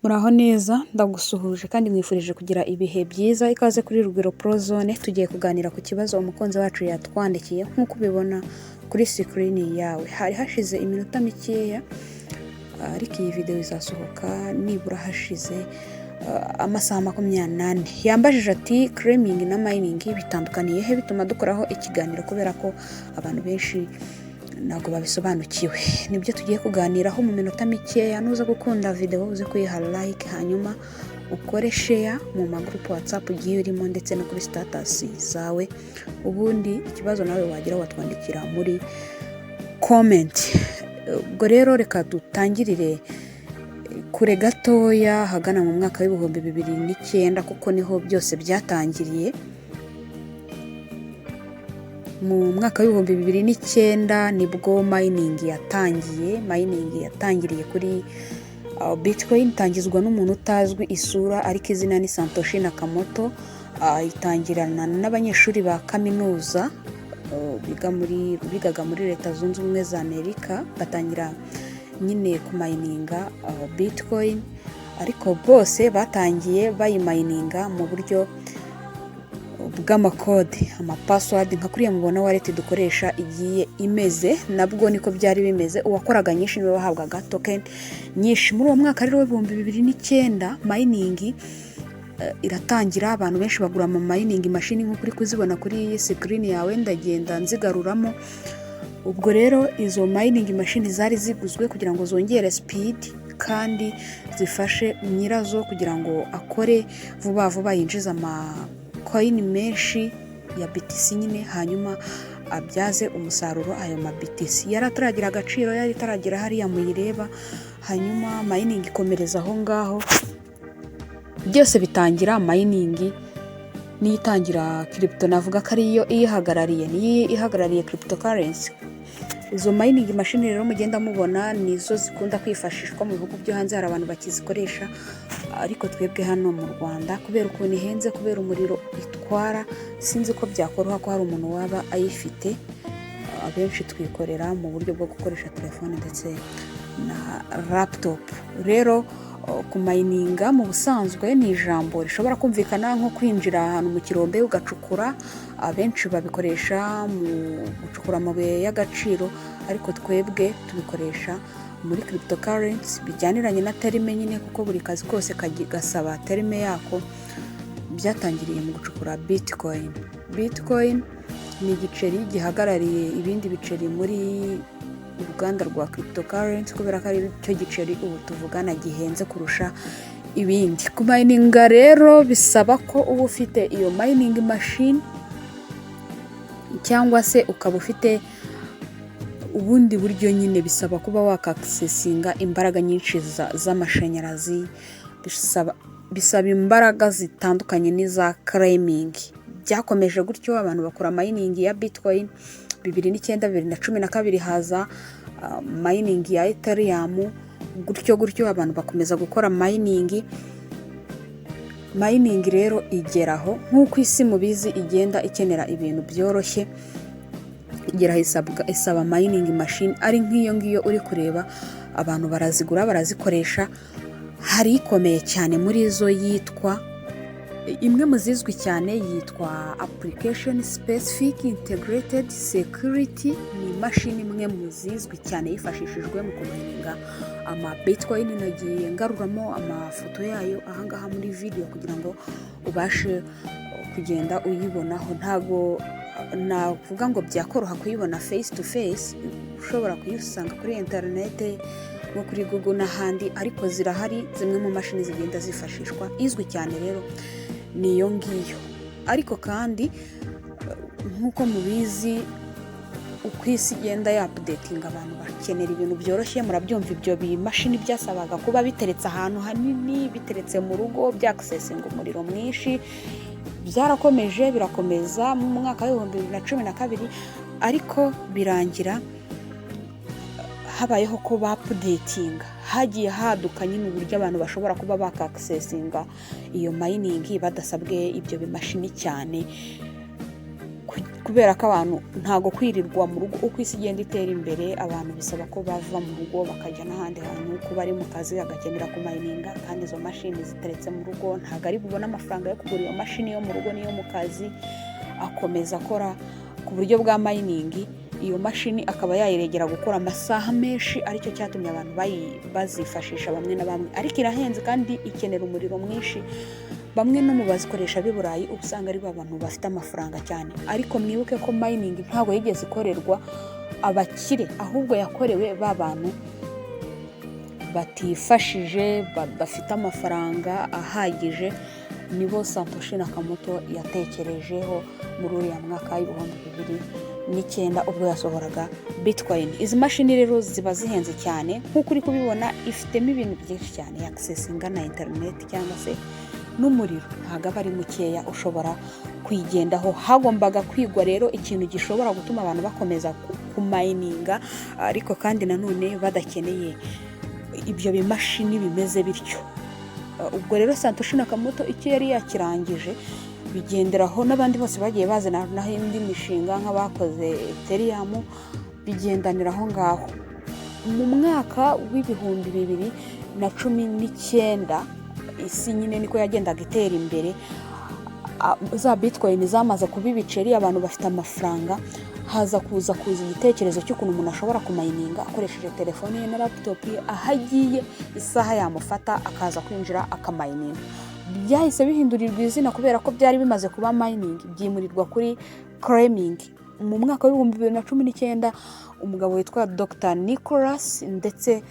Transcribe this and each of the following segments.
Muraho neza ndagusuhuje kandi mwifurije kugira ibihe byiza. Ikaze kuri RugwiroProzone, tugiye kuganira ku kibazo umukunzi wacu yatwandikiye. Nk'uko ubibona kuri screen yawe, hari hashize iminota mikeya ariko iyi video izasohoka nibura hashize amasaha 28. Yambajije ati claiming na mining bitandukaniye he, bituma dukoraho ikiganiro kubera ko abantu benshi ntabwo babisobanukiwe. Nibyo tugiye kuganiraho mu minota mikeya. Nuza gukunda video uze kuyiha like, hanyuma ukore share mu magroup WhatsApp ugiye urimo ndetse no kuri status zawe. Ubundi ikibazo nawe wagira watwandikira muri comment. Ubwo rero reka dutangirire kure gatoya hagana mu mwaka w'ibihumbi 2009 kuko niho byose byatangiriye. Mu mwaka w'ibihumbi 2009 nibwo mining yatangiriye kuri Bitcoin. Tangizwa n'umuntu utazwi isura ariko izina ni Satoshi Nakamoto. Itangirana n'abanyeshuri ba kaminuza bigaga muri Leta Zunze Ubumwe za Amerika. Batangira nyine ku mininga Bitcoin, ariko bose batangiye bayimayininga mu buryo bw'amakode, amapassword nka kuriya mubona wallet dukoresha igiye imeze, nabwo niko byari bimeze. Uwakoraga nyinshi niwe wahabwaga token nyinshi. Muri uwo mwaka rero w'ibihumbi 2009 mining iratangira. Abantu benshi bagura ama mining machine nko kuri kuzibona kuri screen yawe, ndagenda nzigaruramo. Ubwo rero izo mining machine zari ziguzwe kugira ngo zongere speed kandi zifashe nyirazo kugira ngo akore vuba vuba yinjiza ama coin menshi ya BTC nyine, hanyuma abyaze umusaruro ayo ma BTC. Yarataragira agaciro, yari taragira hariya mu Reba, hanyuma mining ikomereza aho ngaho. Byose bitangira mining nitangira crypto, navuga ko ariyo ihagarariye cryptocurrency. Izo mining machine rero mugenda mubona nizo zikunda kwifashishwa mu bihugu byo hanze, hari abantu bakizikoresha, ariko twebwe hano mu Rwanda kubera ukuntu ihenze, kubera umuriro itwara, sinzi ko byakoroha ko hari umuntu waba ayifite. Abenshi twikorera mu buryo bwo gukoresha telefone ndetse na laptop. Rero ku mininga mu busanzwe ni ijambo rishobora kumvikana nko kwinjira ahantu mu kirombe ugacukura. Abenshi babikoresha mu gucukura amabuye y'agaciro, ariko twebwe tubikoresha muri cryptocurrency bijyaniranye na terime nyine, kuko buri kazi kose gasaba terime yako. Byatangiriye mu gucukura Bitcoin. Bitcoin ni igiceri gihagarariye ibindi biceri muri uruganda rwa cryptocurrency, kubera ko ari cyo giceri ubu tuvugana gihenze kurusha ibindi. Ku mininga rero bisaba ko uba ufite iyo mining machine, cyangwa se ukaba ufite ubundi buryo nyine. Bisaba kuba wakaccessinga imbaraga nyinshi z'amashanyarazi, bisaba imbaraga zitandukanye n'iza claiming. Byakomeje gutyo, abantu bakora mining ya Bitcoin. 2009 2012 haza mining ya Ethereum, gutyo abantu bakomeza gukora mining. Mining rero igeraho nk'uko isi mubizi igenda ikenera ibintu byoroshye, igeraho isaba mining machine ari nk'iyo ngiyo uri kureba. Abantu barazigura barazikoresha. Hari ikomeye cyane muri zo yitwa, imwe mu zizwi cyane yitwa Application Specific Integrated Security. Ni machine imwe mu zizwi cyane yifashishijwe mu kumininga ama Bitcoin. Nagiye ngaruramo amafoto yayo ahangaha muri video kugira ngo ubashe kugenda uyibonaho. Ntago navuga ngo byakoroha kuyibona face to face, ushobora kuyisanga kuri internet nko kuri Google n'ahandi, ariko zirahari zimwe mu mashini zigenda zifashishwa. Izwi cyane rero niyo ngiyo. Ariko kandi nkuko mubizi uko isi igenda ya updating, abantu bakenera ibintu byoroshye. Murabyumva, ibyo bimashini byasabaga kuba biteretse ahantu hanini, biteretse mu rugo, byaccessinga umuriro mwinshi. Byarakomeje birakomeza mu mwaka wa 2012, ariko birangira habayeho ko updating, hagiye haduka nyine uburyo abantu bashobora kuba bakaccessinga iyo mining badasabwe ibyo bimashini cyane. kubera ko abantu ntago kwirirwa mu rugo uko isi igenda itera imbere, abantu bisaba ko bava mu rugo bakajya n'ahandi hantu, kuba ari mu kazi agakenera kumayininga, kandi izo mashini ziteretse mu rugo ntago ari bubone amafaranga yo kugura iyo mashini yo mu rugo n'iyo mu kazi, akomeza akora ku buryo bwa mayiningi. Iyo mashini akaba yayiregera gukora amasaha menshi, aricyo cyatumye abantu bazifashisha bamwe na bamwe, ariko irahenze kandi ikenera umuriro mwinshi. Bamwe no mu bazikoresha b'i Burayi usanga ari abantu bafite amafaranga cyane, ariko mwibuke ko mayiningi ntabwo yigeze ikorerwa abakire, ahubwo yakorewe ba bantu batifashije bafite amafaranga ahagije, nibo Satoshi Nakamoto yatekerejeho muri uriya mwaka w'2009 ubwo yasohoraga Bitcoin. Izi mashini rero ziba zihenze cyane, nk'uko uri kubibona ifitemo ibintu byinshi cyane, accessinga na internet cyangwa se n'umuriro ntabwo aba ari mukeya ushobora kuyigendaho. Hagombaga kwigwa rero ikintu gishobora gutuma abantu bakomeza kumayininga, ariko kandi nanone badakeneye ibyo bimashini bimeze bityo. Ubwo rero Satoshi Nakamoto icyo yari yakirangije bigenderaho n'abandi bose bagiye bazana naho indi mishinga nk'abakoze Ethereum, bigendanira aho ngaho. Mu mwaka w'2019 isi nyine niko yagendaga itera imbere, za Bitcoin zamaze kuba ibiceri, abantu bafite amafaranga, haza kuza igitekerezo cy'ukuntu umuntu ashobora kumayininga akoresheje telefone ye na laptop ye, ahagiye isaha yamufata akaza kwinjira akamayininga. Byahise bihindurirwa izina kubera ko byari bimaze kuba mining, byimurirwa kuri claiming. Mu mwaka w'2019 umugabo witwa Dr. Nicholas ndetse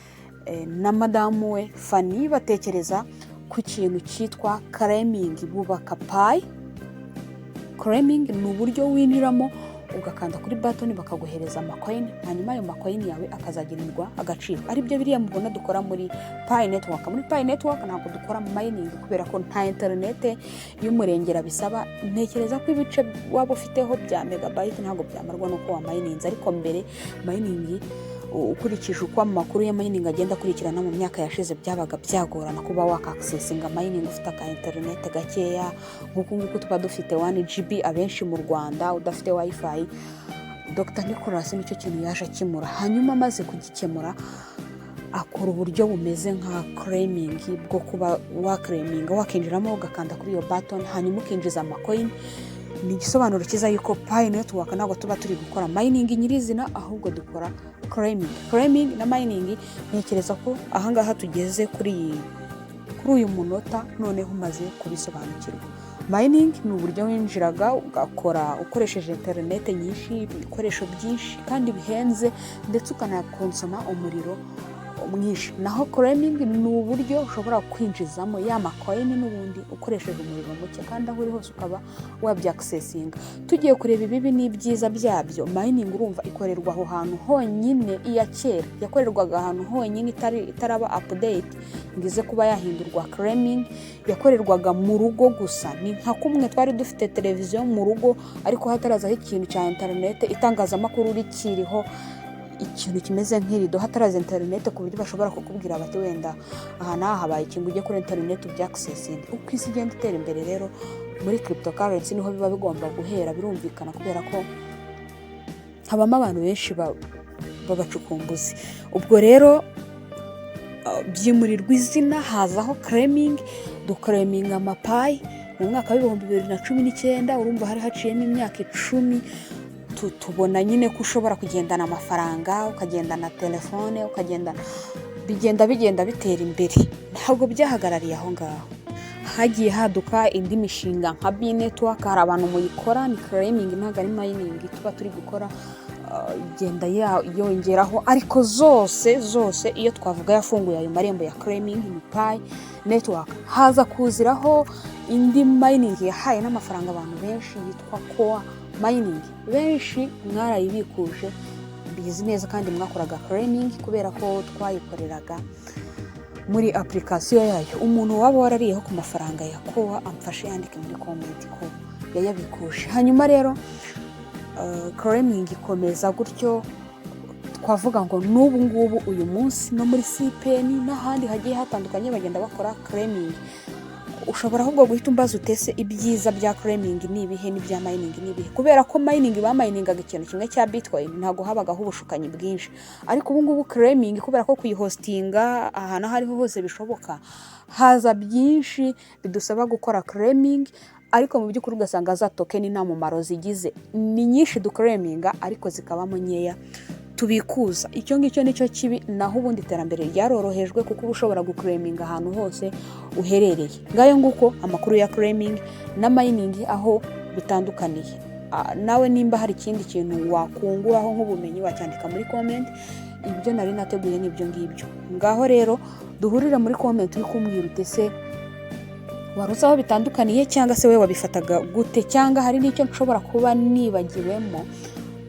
na madamu we Fanny batekereza ku kintu cyitwa claiming. Bubaka Pi. Claiming ni uburyo winjiramo ugakanda kuri button bakaguhereza amacoin, hanyuma ayo macoin yawe akazagirirwa agaciro. Ari byo biriya mubona dukora muri Pi network. Muri Pi network ntabwo dukora mining kubera ko nta internet y'umurengera bisaba. Ntekereza ko ibice waba ufiteho bya megabyte ntabwo byamarwa no kuba mininze, ariko mbere mining ukurikije uko amakuru ya mining agenda akurikirana mu myaka yashize byabaga byagorana kuba wakaccessinga mining ufite ka internet gakeya. Nk'uko tuba dufite 1 GB abenshi mu Rwanda udafite wifi. Dr. Nicholas nicyo kintu yaje akimura, hanyuma amaze kugikemura akora uburyo bumeze nka claiming bwo kuba claiming wakinjiramo ugakanda kuri iyo button hanyuma ukinjiza amacoin. Ni igisobanuro cyiza yuko Pi network ntabwo tuba turi gukora mining nyirizina, ahubwo dukora claiming na mining. Ntekereza ko ahangaha tugeze kuri uyu munota noneho umaze kubisobanukirwa. Mining ni uburyo winjiraga ugakora ukoresheje internet nyinshi, ibikoresho byinshi kandi bihenze, ndetse ukanakonsoma umuriro mwinshi. Naho claiming ni uburyo ushobora kwinjizamo ya macoin n'ubundi ukoresheje umuriro muke, kandi aho uri hose ukaba wabyaccessinga. Tugiye kureba ibibi n'ibyiza byabyo, mining urumva ikorerwa aho hantu honyine. Iya kera yakorerwaga ahantu honyine itaraba update ngize kuba yahindurwa. Claiming yakorerwaga mu rugo gusa. Ni nka kumwe twari dufite televiziyo mu rugo ariko hatarazaho ikintu cya internet, itangazamakuru rikiriho ikintu kimeze nk'irido, hataraza internet ku buryo bashobora kukubwira bati wenda aha naha habaye ikintu ujye kuri internet ubyaccessinga. Uko isi igenda itera imbere rero muri cryptocurrency niho biba bigomba guhera, birumvikana kubera ko habamo abantu benshi babacukumbuzi. Ubwo rero byimurirwa izina, hazaho claiming. Duclaiming amapayi mu mwaka w'2019. Urumva hari haciyemo imyaka 10. Tubona nyine ko ushobora kugendana amafaranga, ukagendana telefone, bigenda bitera imbere. Ntabwo byahagarariye aho ngaho, hagiye haduka indi mishinga nka Pi network. Hari abantu muyikora, ni claiming ntabwo ari mining tuba turi gukora. Igenda yongeraho, ariko zose iyo twavuga yafunguye ayo marembo ya claiming ni Pi network. Haza kuziraho indi mining yahaye n'amafaranga abantu benshi yitwa core mining. Benshi mwarayibikuje bizi neza kandi mwakoraga claiming kubera ko twayikoreraga muri application yayo. Umuntu waba warariyeho ku mafaranga ya core amfashe yandike muri comment ko yayabikuje. Hanyuma rero claiming ikomeza gutyo. Twavuga ngo n'ubu ngubu uyu munsi no muri Cpen n'ahandi hagiye hatandukanye bagenda bakora claiming. ushobora ahubwo guhita umbaza utese ibyiza bya claiming nibihe n'ibya mining nibihe, kubera ko mining baminingaga ikintu kimwe cya Bitcoin ntago habagaho ubushukanyi bwinshi, ariko ubu ngubu claiming kubera ko kuyihostinga ahantu hariho hose bishoboka, haza byinshi bidusaba gukora claiming, ariko mu by'ukuri ugasanga za token nta mumaro zigize, ni nyinshi duclaiminga ariko zikabamo nkeya tubikuza. Icyo ngicyo nicyo kibi, naho ubundi iterambere ryarorohejwe kuko ushobora guclaiminga ahantu hose uherereye. Ngayo nguko amakuru ya claiming na mining aho bitandukaniye. Nawe nimba hari ikindi kintu wakunguraho nk'ubumenyi wacyandika muri comment, ibyo nari nateguye n'ibyo ngibyo. Ngaho rero duhurira muri comment uri kumbwira utese warusaho bitandukaniye cyangwa se we wabifataga gute, cyangwa hari n'icyo nshobora kuba nibagiwemo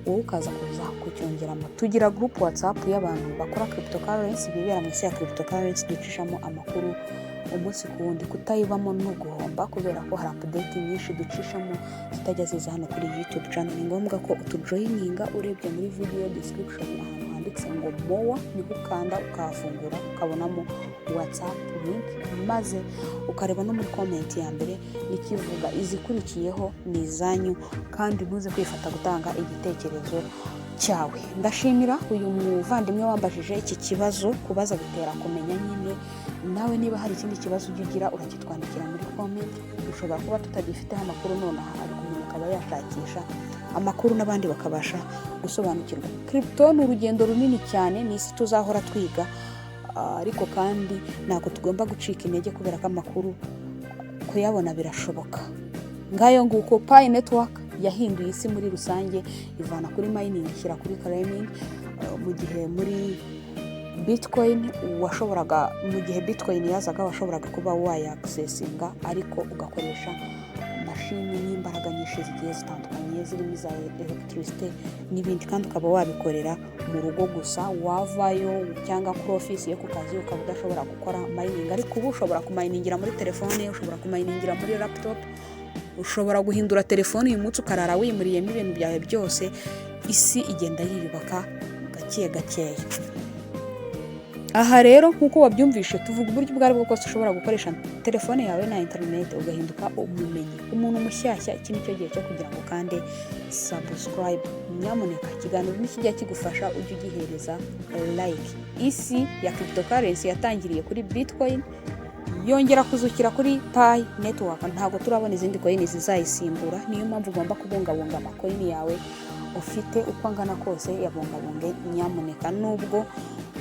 wowe ukaza kuza kucyongeramo. Tugira group WhatsApp y'abantu bakora cryptocurrency, bibera mu isi ya cryptocurrency, ducishamo amakuru umunsi ku wundi. Kutayibamo n'uguhomba kubera ko hari update nyinshi ducishamo zitajya ziza hano kuri YouTube channel. Ni ngombwa ko utujoyininga urebye muri video description ahantu handitse ngo mowa, niho ukanda ukahafungura ukabonamo WhatsApp link, maze ukareba no muri comment ya mbere nikivuga izikurikiyeho ni izanyu, kandi ntuze kwifata gutanga igitekerezo cyawe. Ndashimira uyu muvandimwe wambajije iki kibazo, kubaza bitera kumenya nyine. Nawe niba hari ikindi kibazo ugira urakitwandikira muri comment, dushobora kuba tutagifiteho amakuru nonaha, ariko umuntu akaba yashakisha amakuru n'abandi bakabasha gusobanukirwa. Crypto ni urugendo runini cyane, ni isi tuzahora twiga, ariko kandi ntabwo tugomba gucika intege kubera ko amakuru kuyabona birashoboka. Ngayo nguko Pi network yahinduye isi muri rusange, ivana kuri mining ishyira kuri claiming. Mu gihe muri Bitcoin washoboraga, mu gihe Bitcoin yazaga washoboraga kuba wayaccessinga, ariko ugakoresha mashini n'imbaraga nyinshi zigiye zitandukanye zirimo za electricity n'ibindi, kandi ukaba wabikorera mu rugo gusa, wavayo cyangwa kuri office yo ku kazi ukaba udashobora gukora mining. Ariko ubu ushobora kuminingira muri telefone, ushobora kuminingira muri laptop, ushobora guhindura telefone uyu munsi ukarara wimuriyemo ibintu byawe byose. Isi igenda yiyubaka gake gakeya. Aha rero nkuko wabyumvishe, tuvuga uburyo bwari bwo kose ushobora gukoresha telefone yawe na internet ugahinduka umumenyi, umuntu mushyashya. Iki nicyo gihe cyo kugira ngo kandi subscribe. Nyamuneka ikiganiro nikijya kigufasha ujye ugihereza like. Isi ya cryptocurrency yatangiriye kuri Bitcoin, yongera kuzukira kuri Pi network. Ntabwo turabona izindi coin zizayisimbura, niyo mpamvu ugomba kubungabunga amacoin yawe ufite uko angana kose, yabungabunge nyamuneka. Nubwo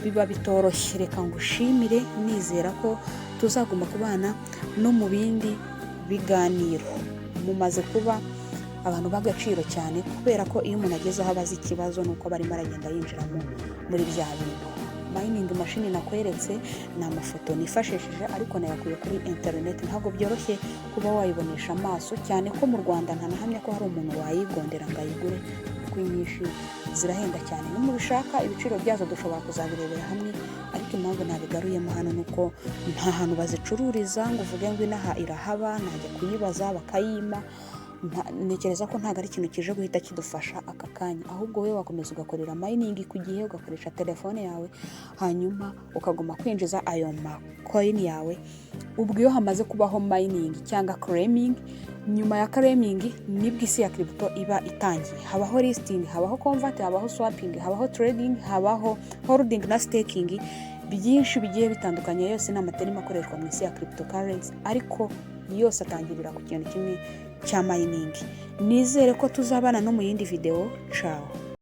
biba bitoroshye, reka ngushimire, nizera ko tuzaguma kubana no mu bindi biganiro. Mumaze kuba abantu b'agaciro cyane, kubera ko iyo umuntu ageze aho abaza ikibazo nuko barimo aragenda yinjiramo muri bya bintu. Mining machine nakweretse ni amafoto nifashishije, ariko nayakuye kuri internet. Ntabwo byoroshye kuba wayibonesha amaso, cyane ko mu Rwanda ntanahamya ko hari umuntu wayigondera ngo ayigure, kuko nyinshi zirahenda cyane. Nimubishaka ibiciro byazo dushobora kuzabirebera hamwe, ariko impamvu nabigaruyemo hano nuko nta hantu bazicururiza ngo uvuge ngo inaha irahaba najya kuyibaza bakayima. Ntekereza ko ntabwo ari ikintu kije guhita kidufasha aka kanya, ahubwo wowe wakomeza ugakorera mining ku gihe, ugakoresha telefone yawe, hanyuma ukaguma kwinjiza ayo coin yawe. Ubwo iyo hamaze kubaho mining cyangwa claiming, nyuma ya claiming nibwo isi ya crypto iba itangiye. Habaho listing, habaho convert, habaho swapping, habaho trading, habaho holding na staking. Byinshi bigiye bitandukanye, yose ni amaterima akoreshwa mu isi ya cryptocurrency, ariko yose atangirira ku kintu kimwe cya mining. Nizere ko tuzabana no mu yindi video. Ciao.